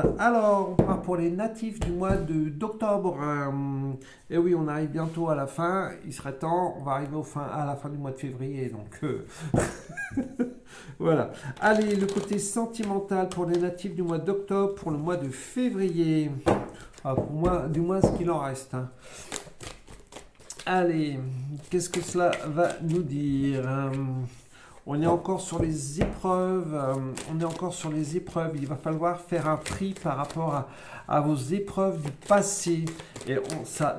monde. Alors, on part pour les natifs du mois d'octobre. Et oui, on arrive bientôt à la fin. Il serait temps. On va arriver à la fin du mois de février. Donc, voilà. Allez, le côté sentimental pour les natifs du mois d'octobre, pour le mois de février. Ah, pour moi, du moins ce qu'il en reste. Hein. Allez, qu'est-ce que cela va nous dire? On est encore sur les épreuves. On est encore sur les épreuves. Il va falloir faire un tri par rapport à vos épreuves du passé.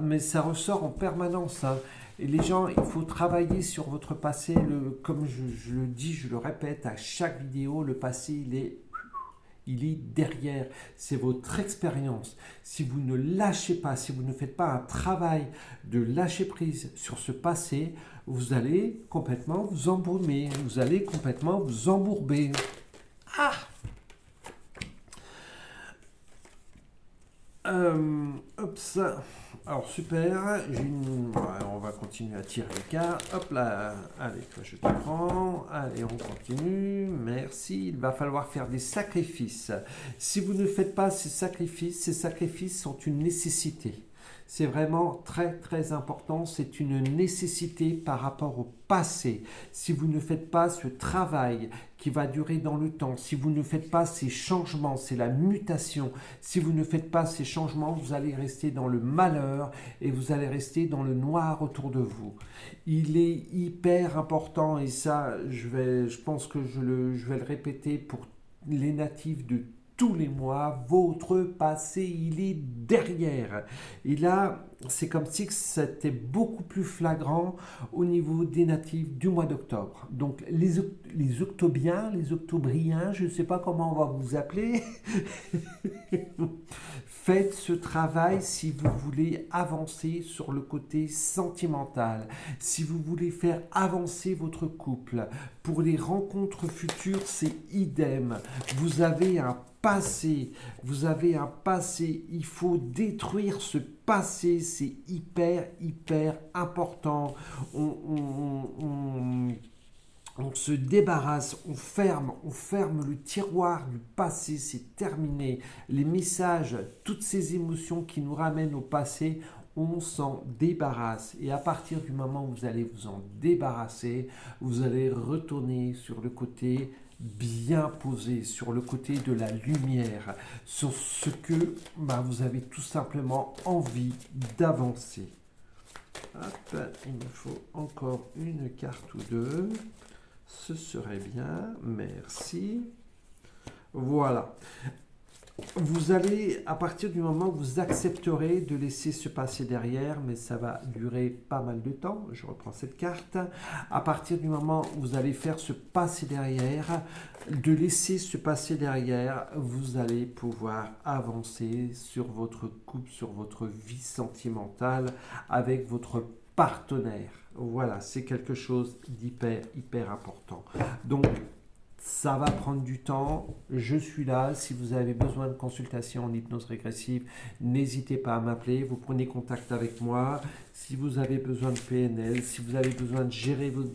Mais ça ressort en permanence. Hein. Et les gens, il faut travailler sur votre passé. Comme je le dis, je le répète à chaque vidéo, le passé, il est derrière. C'est votre expérience. Si vous ne lâchez pas, si vous ne faites pas un travail de lâcher prise sur ce passé, vous allez complètement vous embaumer. Vous allez complètement vous embourber. Ah hop ça. Alors super, on va continuer à tirer les cartes. Hop là, allez, toi je te prends. Allez, on continue. Merci. Il va falloir faire des sacrifices. Si vous ne faites pas ces sacrifices sont une nécessité. C'est vraiment très très important, c'est une nécessité par rapport au passé. Si vous ne faites pas ce travail qui va durer dans le temps, si vous ne faites pas ces changements, c'est la mutation, si vous ne faites pas ces changements, vous allez rester dans le malheur et vous allez rester dans le noir autour de vous. Il est hyper important et ça, je pense que je vais le répéter pour les natifs de tous les mois, votre passé, il est derrière. Et là, c'est comme si c'était beaucoup plus flagrant au niveau des natifs du mois d'octobre. Donc, les octobiens, les octobriens, je ne sais pas comment on va vous appeler, faites ce travail si vous voulez avancer sur le côté sentimental, si vous voulez faire avancer votre couple. Pour les rencontres futures, c'est idem. Vous avez un passé, il faut détruire ce passé, c'est hyper important. On se débarrasse, on ferme le tiroir du passé, c'est terminé. Les messages, toutes ces émotions qui nous ramènent au passé, on s'en débarrasse. Et à partir du moment où vous allez vous en débarrasser, vous allez retourner sur le côté bien posé, sur le côté de la lumière, sur ce que vous avez tout simplement envie d'avancer. Hop, il me faut encore une carte ou deux. Ce serait bien, merci. Voilà. Vous allez, à partir du moment où vous accepterez de laisser se passer derrière, mais ça va durer pas mal de temps, je reprends cette carte, à partir du moment où vous allez faire se passer derrière, de laisser se passer derrière, vous allez pouvoir avancer sur votre couple, sur votre vie sentimentale avec votre partenaire. Voilà, c'est quelque chose hyper important. Donc, ça va prendre du temps, je suis là. Si vous avez besoin de consultation en hypnose régressive, n'hésitez pas à m'appeler, vous prenez contact avec moi. Si vous avez besoin de PNL, si vous avez besoin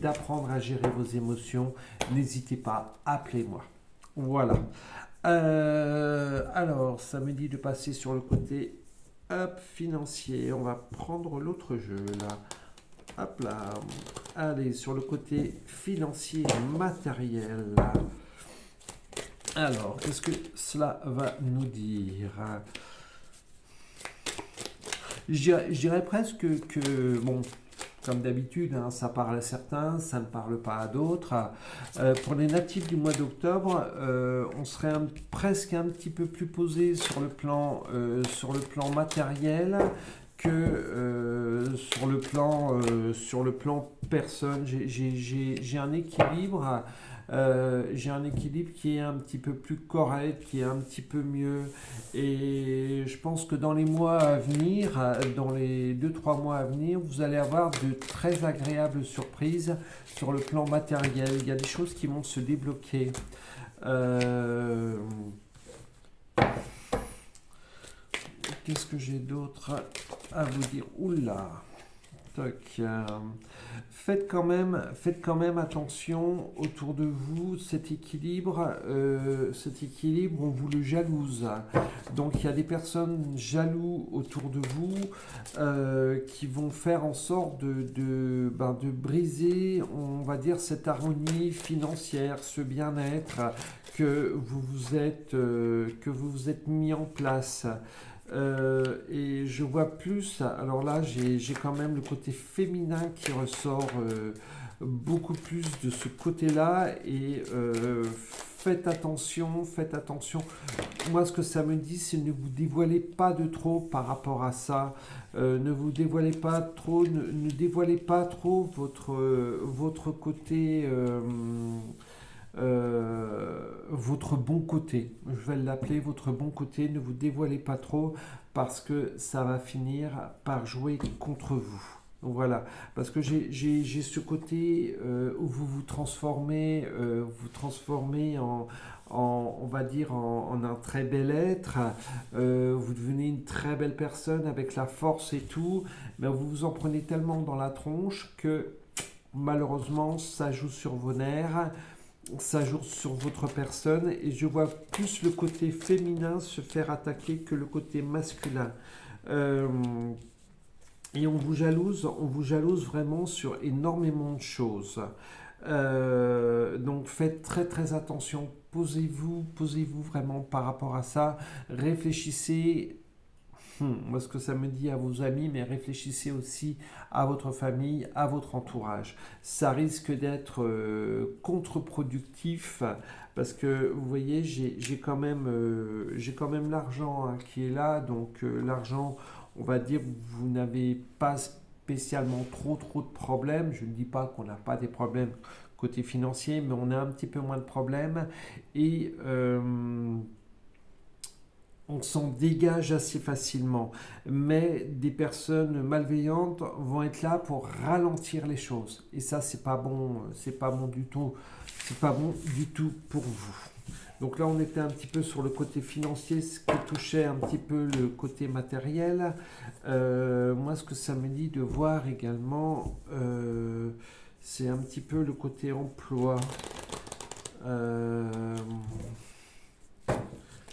d'apprendre à gérer vos émotions, n'hésitez pas, appelez-moi. Voilà. Alors, ça me dit de passer sur le côté financier. On va prendre l'autre jeu là. Hop là, allez, sur le côté financier matériel. Alors, qu'est-ce que cela va nous dire? Je dirais presque que, bon, comme d'habitude, hein, ça parle à certains, ça ne parle pas à d'autres. Pour les natifs du mois d'octobre, on serait presque un petit peu plus posé sur le plan matériel que sur le plan personne. J'ai un équilibre. J'ai un équilibre qui est un petit peu plus correct, qui est un petit peu mieux. Et je pense que dans les mois à venir, dans les 2-3 mois à venir, vous allez avoir de très agréables surprises sur le plan matériel. Il y a des choses qui vont se débloquer. Qu'est-ce que j'ai d'autre à vous dire? Oula, Toc. Faites quand même attention autour de vous, cet équilibre, on vous le jalouse. Donc il y a des personnes jalouses autour de vous qui vont faire en sorte de briser, on va dire, cette harmonie financière, ce bien-être que que vous vous êtes mis en place. Et je vois plus, alors là j'ai quand même le côté féminin qui ressort beaucoup plus de ce côté-là et faites attention, faites attention. Moi ce que ça me dit c'est ne vous dévoilez pas de trop par rapport à ça, ne vous dévoilez pas trop, ne dévoilez pas trop votre côté... votre bon côté, je vais l'appeler votre bon côté, ne vous dévoilez pas trop parce que ça va finir par jouer contre vous. Donc voilà, parce que j'ai ce côté où vous transformez on va dire, en un très bel être, vous devenez une très belle personne avec la force et tout, mais vous vous en prenez tellement dans la tronche que malheureusement ça joue sur vos nerfs, ça joue sur votre personne et je vois plus le côté féminin se faire attaquer que le côté masculin. Euh, et on vous jalouse vraiment sur énormément de choses. Donc faites très très attention, posez-vous vraiment par rapport à ça, réfléchissez. Moi, ce que ça me dit à vos amis, mais réfléchissez aussi à votre famille, à votre entourage. Ça risque d'être contre-productif parce que vous voyez, j'ai quand même l'argent qui est là. Donc l'argent, on va dire, vous n'avez pas spécialement trop de problèmes. Je ne dis pas qu'on n'a pas des problèmes côté financier, mais on a un petit peu moins de problèmes. Et on s'en dégage assez facilement, mais des personnes malveillantes vont être là pour ralentir les choses. Et ça, c'est pas bon du tout, c'est pas bon du tout pour vous. Donc là, on était un petit peu sur le côté financier, ce qui touchait un petit peu le côté matériel. Moi, ce que ça me dit de voir également, c'est un petit peu le côté emploi.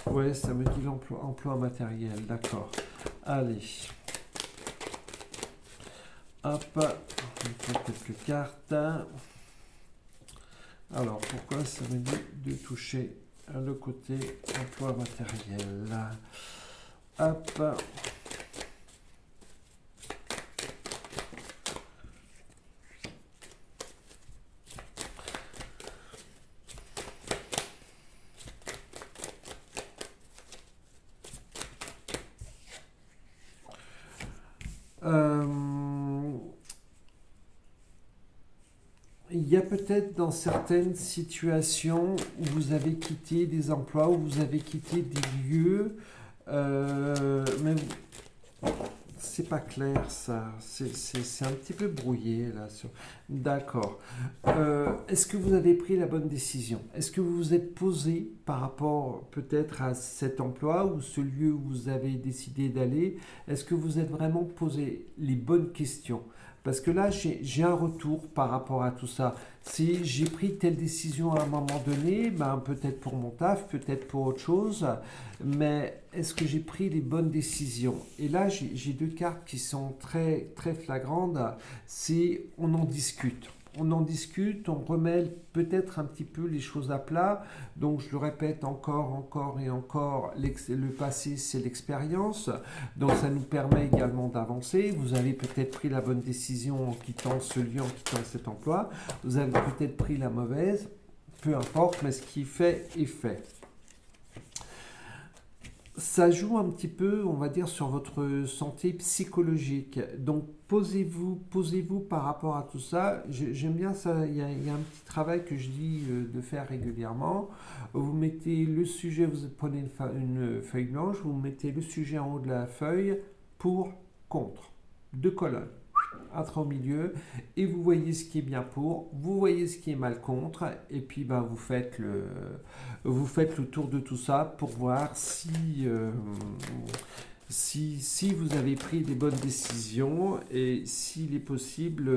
Ouais, ça me dit emploi matériel, d'accord. Allez. Hop, on fait quelques cartes. Alors, pourquoi ça me dit de toucher le côté emploi matériel? Hop. Il y a peut-être dans certaines situations où vous avez quitté des emplois, où vous avez quitté des lieux, mais c'est pas clair ça, c'est un petit peu brouillé là. D'accord. Est-ce que vous avez pris la bonne décision? Est-ce que vous vous êtes posé par rapport peut-être à cet emploi ou ce lieu où vous avez décidé d'aller? Est-ce que vous êtes vraiment posé les bonnes questions? Parce que là, j'ai un retour par rapport à tout ça. Si j'ai pris telle décision à un moment donné, ben, peut-être pour mon taf, peut-être pour autre chose, mais est-ce que j'ai pris les bonnes décisions? Et là, j'ai deux cartes qui sont très, très flagrantes. C'est on en discute. On en discute, on remet peut-être un petit peu les choses à plat. Donc, je le répète encore et encore, le passé, c'est l'expérience. Donc, ça nous permet également d'avancer. Vous avez peut-être pris la bonne décision en quittant ce lieu, en quittant cet emploi. Vous avez peut-être pris la mauvaise. Peu importe, mais ce qui est fait est fait. Ça joue un petit peu, on va dire, sur votre santé psychologique. Donc, posez-vous par rapport à tout ça. J'aime bien ça. Il y a un petit travail que je dis de faire régulièrement. Vous mettez le sujet, vous prenez une feuille blanche, vous mettez le sujet en haut de la feuille, pour, contre. Deux colonnes. Un trait au milieu, et vous voyez ce qui est bien pour, vous voyez ce qui est mal contre, et puis ben, vous faites le tour de tout ça pour voir si vous avez pris des bonnes décisions et s'il est possible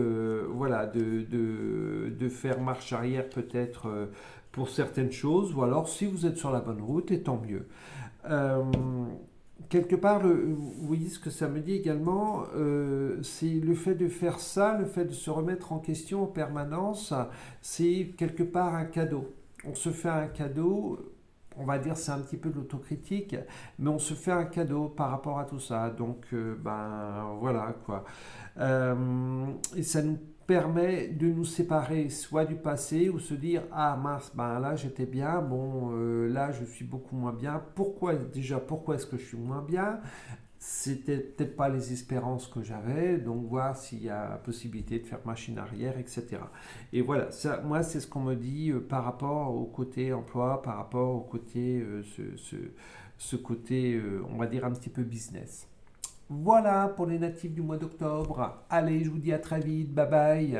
voilà, de faire marche arrière peut-être pour certaines choses, ou alors si vous êtes sur la bonne route, et tant mieux. Euh, Quelque part, vous voyez ce que ça me dit également, c'est le fait de faire ça, le fait de se remettre en question en permanence, c'est quelque part un cadeau. On se fait un cadeau, on va dire c'est un petit peu de l'autocritique, mais on se fait un cadeau par rapport à tout ça. Donc, ben voilà quoi. Et ça nous permet de nous séparer soit du passé ou se dire ah mince ben là j'étais bien bon là je suis beaucoup moins bien, pourquoi est-ce que je suis moins bien, c'était peut-être pas les espérances que j'avais, donc voir s'il y a possibilité de faire machine arrière, etc. Et voilà, ça, moi c'est ce qu'on me dit par rapport au côté emploi, par rapport au côté ce côté on va dire un petit peu business. Voilà pour les natifs du mois d'octobre. Allez, je vous dis à très vite. Bye bye.